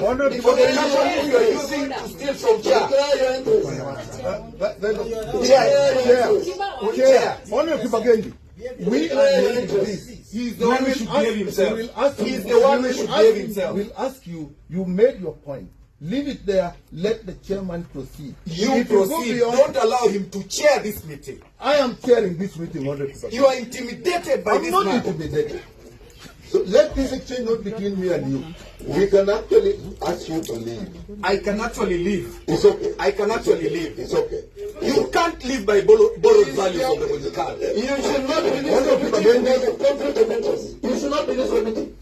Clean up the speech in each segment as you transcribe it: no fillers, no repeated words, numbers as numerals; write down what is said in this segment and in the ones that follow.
yourself. For the company you are using to steal from SHA. Chair. Honorable Kibagendi. We are hearing this. He's the one who should behave himself. He's the one who should behave himself. We'll ask you, you made your point. Leave it there, let the chairman proceed. You proceed, don't allow him to chair this meeting. I am chairing this meeting, Honorable Kibagendi. You are intimidated by this man. I'm not intimidated. So let this exchange not between me and you. We can actually ask you to leave. I can actually leave. It's okay. I can actually leave. It's okay. You can't live by borrowed values of the municipal. You should not be this. You should not be this committee.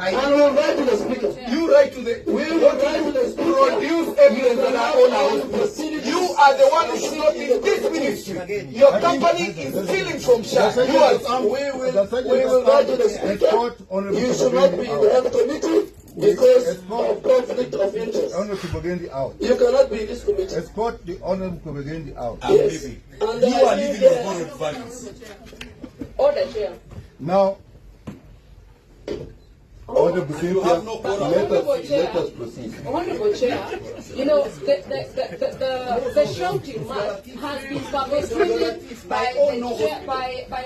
And we'll write to the speaker. You write to the. We will write to the speaker. Produce evidence that are on our proceedings. You are the one who should not be in this ministry. Your company is stealing from SHA. We will write to the speaker. You should not be in the health committee because of conflict of interest. Honorable Kibagendi out. You cannot be in this committee. Escort the Honorable Kibagendi out. I'm leaving. And you are leaving the borrowed values. Order, Chair. Now, Honorable Cynthia, no let us proceed. Honorable Chair, you know, the shouting match has been perpetrated by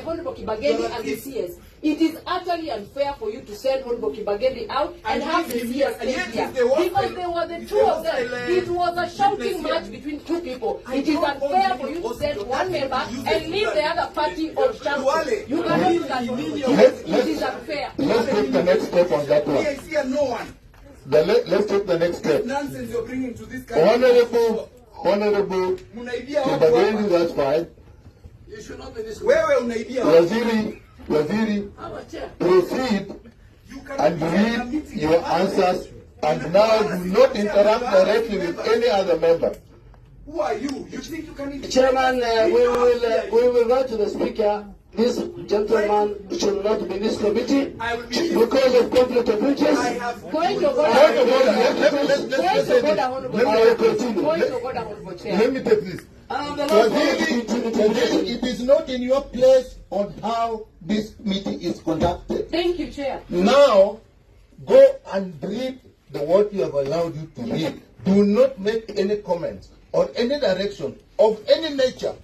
Honorable Kibagendi and the CS. It is utterly unfair for you to send Honorable Kibagendi out and have the CS stay here. Because they were the two of them. It was a shouting match between two people. It is unfair for you to send one member and leave the other party on shouting. You cannot do that, Honorable Chair. It is unfair. Let's take the next step on that one. I see no one. Let's take the next step. Nonsense you're bringing to this country. Honorable Kibagendi, that's fine. You should not be this way. Waziri, proceed and read your answers, and now do not interact directly with any other member. Who are you? You think you can... Chairman, we will write to the speaker. This gentleman should not be in this committee because of conflict of interest. I have Going to Let me take this. It is not in your place on how this meeting is conducted. Thank you, Chair. Now, go and read what you have allowed you to read. Do not make any comments or any direction of any nature.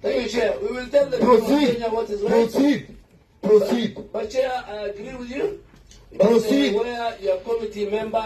Thank you, Chair. We will tell the Proceed. what is right. Proceed. But Chair, I agree with you. Proceed. Where your committee member